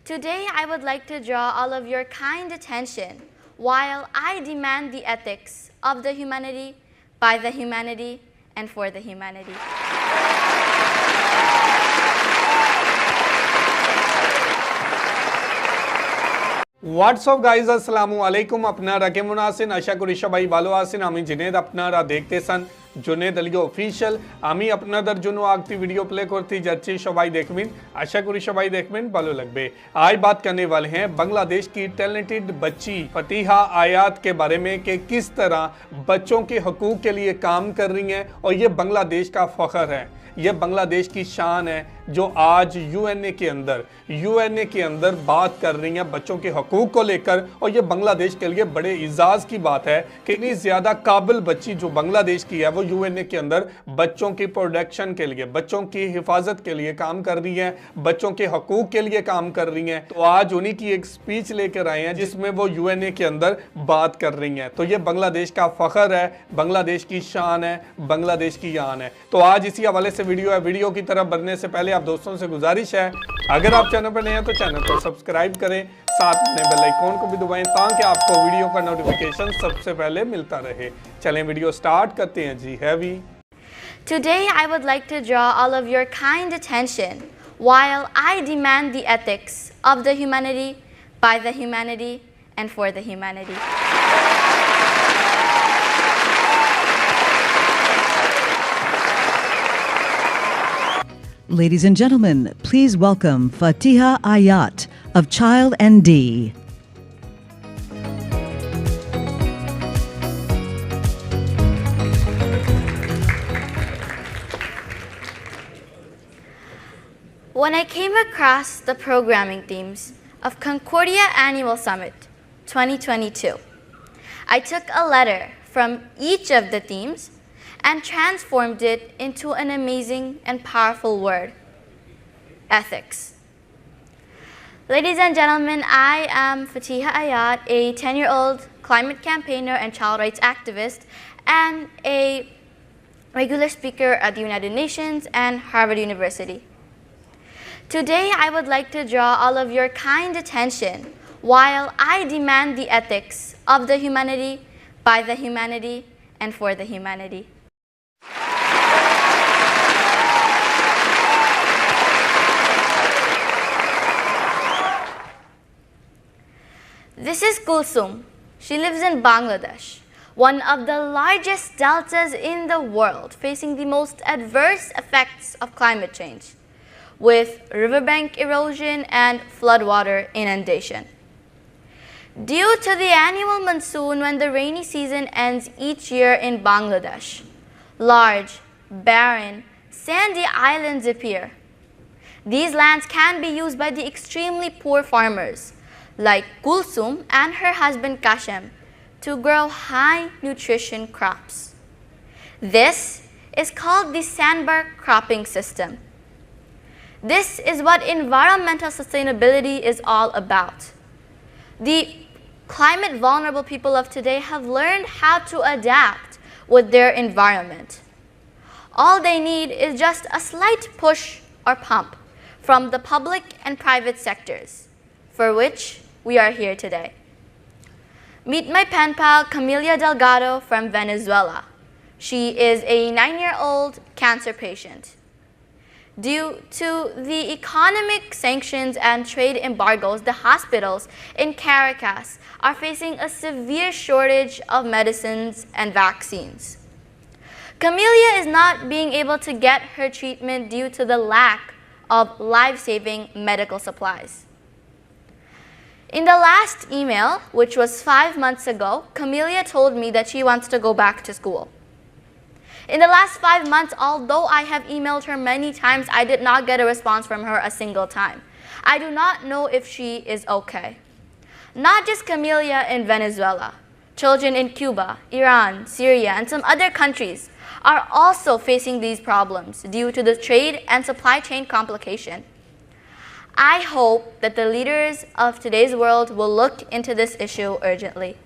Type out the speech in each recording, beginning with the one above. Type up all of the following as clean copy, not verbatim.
Today, I would like to draw all of your kind attention while I demand the ethics of the humanity, by the humanity, and for the humanity. WhatsApp guys আসসালামু আলাইকুম আপনারা কেমন আছেন আশা করি সবাই ভালো আছেন আমি জুনেদ আপনারা দেখতেছেন জুনেদ আলী অফিশিয়াল আমি আপনাদের জন্য একটি ভিডিও प्ले করতে যাচ্ছি সবাই দেখবেন आशा करी সবাই দেখবেন ভালো লাগবে आज बात करने वाले हैं बांग्लादेश की टैलेंटेड बच्ची फतीहा आयात के बारे में कि किस तरह बच्चों के हकूक़ के लिए काम कर रही हैं और ये बांग्लादेश का फ़ख्र है ये बांग्लादेश की शान है जो आज यूएनए के अंदर बात कर रही हैं बच्चों के हकूक़ को लेकर और ये बांग्लादेश के लिए बड़े इज़ाज़ की बात है कि इतनी ज़्यादा काबिल बच्ची जो बांग्लादेश की है वो यूएनए के अंदर बच्चों की प्रोटेक्शन के लिए बच्चों की हिफाजत के लिए काम कर रही हैं बच्चों के हकूक़ के लिए काम कर रही हैं तो आज उन्हीं की एक स्पीच लेकर आए हैं जिसमें वो यूएनए के अंदर बात कर रही हैं तो ये बांग्लादेश का फ़ख्र है बांग्लादेश की शान है बांग्लादेश की यान है तो आज इसी हवाले से वीडियो की तरफ बढ़ने से पहले आप दोस्तों से गुजारिश है अगर आप चैनल पर नए हैं तो चैनल को सब्सक्राइब करें साथ में बेल आइकॉन को भी दबाएं ताकि आपको वीडियो का नोटिफिकेशन सबसे पहले मिलता रहे चलें वीडियो स्टार्ट करते हैं जी heavy Today, I would like to draw all of your kind attention while I demand the ethics of the humanity, by the humanity, and for the humanity. Ladies and gentlemen, please welcome Fatiha Ayat of Child ND. When I came across the programming themes of Concordia Annual Summit 2022, I took a letter from each of the themes and transformed it into an amazing and powerful word, ethics. Ladies and gentlemen, I am Fatiha Ayat, a 10-year-old climate campaigner and child rights activist, and a regular speaker at the United Nations and Harvard University. Today, I would like to draw all of your kind attention while I demand the ethics of the humanity, by the humanity, and for the humanity. This is Kulsum. She lives in Bangladesh, one of the largest deltas in the world, facing the most adverse effects of climate change, with riverbank erosion and floodwater inundation. Due to the annual monsoon when the rainy season ends each year in Bangladesh, large, barren, sandy islands appear. These lands can be used by the extremely poor farmers like Kulsum and her husband Kashem to grow high nutrition crops. This is called the sandbar cropping system. This is what environmental sustainability is all about. The climate vulnerable people of today have learned how to adapt with their environment. All they need is just a slight push or pump from the public and private sectors, for which we are here today. Meet my pen pal, Camila Delgado from Venezuela. She is a 9-year-old cancer patient. Due to the economic sanctions and trade embargoes, the hospitals in Caracas are facing a severe shortage of medicines and vaccines. Camelia is not being able to get her treatment due to the lack of life-saving medical supplies. In the last email, which was 5 months ago, Camelia told me that she wants to go back to school. In the last 5 months, although I have emailed her many times, I did not get a response from her a single time. I do not know if she is okay. Not just Camelia in Venezuela. Children in Cuba, Iran, Syria, and some other countries are also facing these problems due to the trade and supply chain complication. I hope that the leaders of today's world will look into this issue urgently.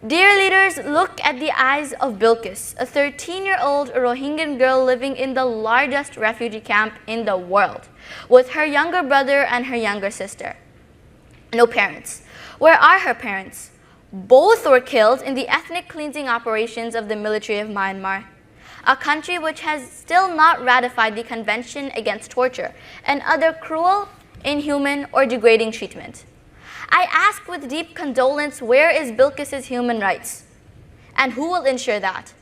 Dear leaders, look at the eyes of Bilqis, a 13-year-old Rohingyan girl living in the largest refugee camp in the world, with her younger brother and her younger sister. No parents. Where are her parents? Both were killed in the ethnic cleansing operations of the military of Myanmar, a country which has still not ratified the Convention Against Torture and other cruel, inhuman, or degrading treatment. I ask with deep condolence, where is Bilqis's human rights? And who will ensure that?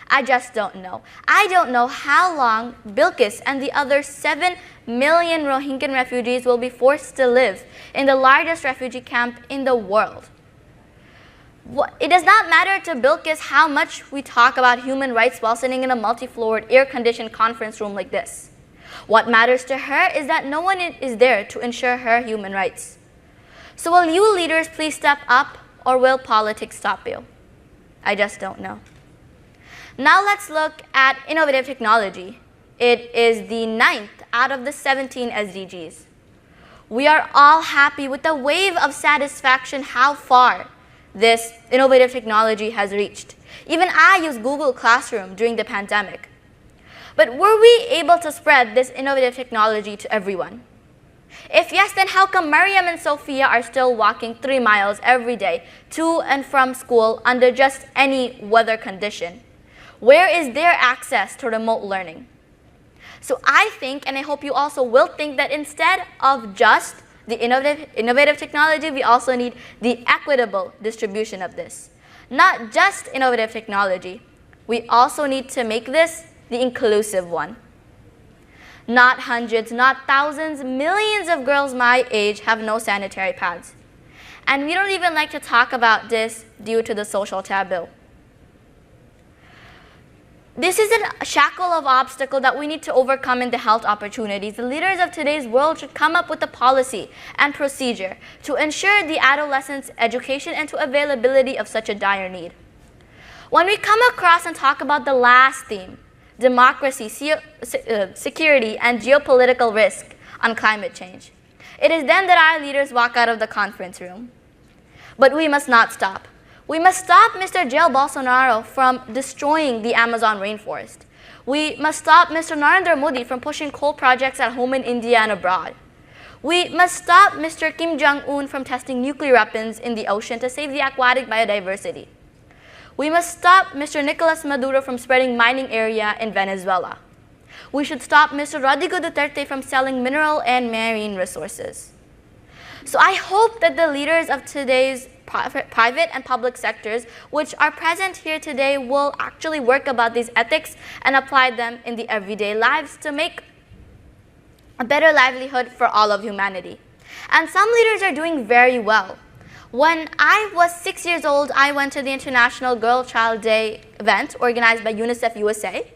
I just don't know. I don't know how long Bilqis and the other 7 million Rohingyan refugees will be forced to live in the largest refugee camp in the world. It does not matter to Bilqis how much we talk about human rights while sitting in a multi-floored, air-conditioned conference room like this. What matters to her is that no one is there to ensure her human rights. So will you leaders please step up, or will politics stop you? I just don't know. Now let's look at innovative technology. It is the 9th out of the 17 SDGs. We are all happy with the wave of satisfaction how far this innovative technology has reached. Even I used Google Classroom during the pandemic. But were we able to spread this innovative technology to everyone? If yes, then how come Mariam and Sophia are still walking 3 miles every day to and from school under just any weather condition? Where is their access to remote learning? So I think, and I hope you also will think, that instead of just the innovative technology, we also need the equitable distribution of this. Not just innovative technology, we also need to make this the inclusive one. Not hundreds, not thousands, millions of girls my age have no sanitary pads. And we don't even like to talk about this due to the social taboo. This is a shackle of obstacle that we need to overcome in the health opportunities. The leaders of today's world should come up with a policy and procedure to ensure the adolescents' education and to availability of such a dire need. When we come across and talk about the last theme, democracy, security, and geopolitical risk on climate change, it is then that our leaders walk out of the conference room. But we must not stop. We must stop Mr. Jair Bolsonaro from destroying the Amazon rainforest. We must stop Mr. Narendra Modi from pushing coal projects at home in India and abroad. We must stop Mr. Kim Jong-un from testing nuclear weapons in the ocean to save the aquatic biodiversity. We must stop Mr. Nicolas Maduro from spreading mining area in Venezuela. We should stop Mr. Rodrigo Duterte from selling mineral and marine resources. So I hope that the leaders of today's private and public sectors, which are present here today, will actually work about these ethics and apply them in the everyday lives to make a better livelihood for all of humanity. And some leaders are doing very well. When I was 6 years old, I went to the International Girl Child Day event organized by UNICEF USA.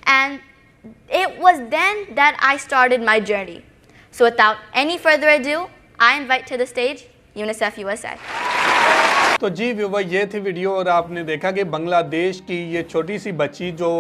And it was then that I started my journey. So without any further ado, I invite to the stage UNICEF USA. तो जी viewer, ये थी video और आपने देखा कि बांग्लादेश की ये छोटी सी बच्ची जो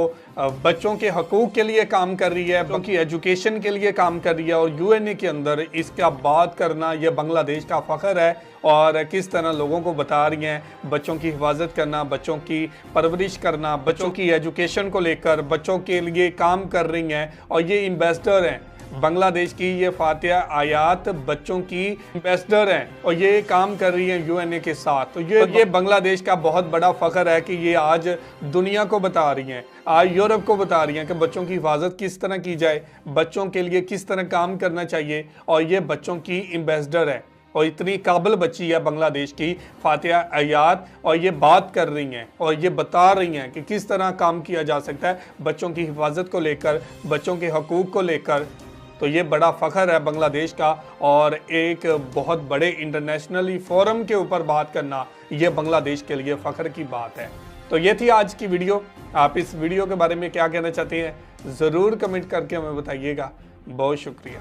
बच्चों के हकूक़ के लिए काम कर रही है, उनकी एजुकेशन के लिए काम कर रही है और यूएनए के अंदर इसका बात करना ये बांग्लादेश का फ़ख्र है। और किस तरह लोगों को बता रही हैं बच्चों की हिफाजत करना, बच्चों की परवरिश करना, बच्चों की एजुकेशन को लेकर बच्चों के लिए काम कर रही हैं। और ये एम्बेसडर हैं बांग्लादेश की, ये फातिया आयात बच्चों की एम्बेसडर हैं और ये काम कर रही हैं यूएनए के साथ। तो ये बांग्लादेश का बहुत बड़ा फ़ख्र है कि ये आज दुनिया को बता रही हैं, आज यूरोप को बता रही हैं कि बच्चों की हिफाजत किस तरह की जाए, बच्चों के लिए किस तरह काम करना चाहिए। और ये बच्चों की एम्बेसडर है और इतनी काबिल बच्ची है बांग्लादेश की फातिया आयात, और ये बात कर रही हैं और ये बता रही हैं कि किस तरह काम किया जा सकता है बच्चों की हिफाजत को लेकर, बच्चों के हकूक़ को लेकर। तो ये बड़ा फ़ख्र है बांग्लादेश का और एक बहुत बड़े इंटरनेशनली फोरम के ऊपर बात करना ये बांग्लादेश के लिए फ़ख्र की बात है। तो ये थी आज की वीडियो। आप इस वीडियो के बारे में क्या कहना चाहते हैं ज़रूर कमेंट करके हमें बताइएगा। बहुत शुक्रिया।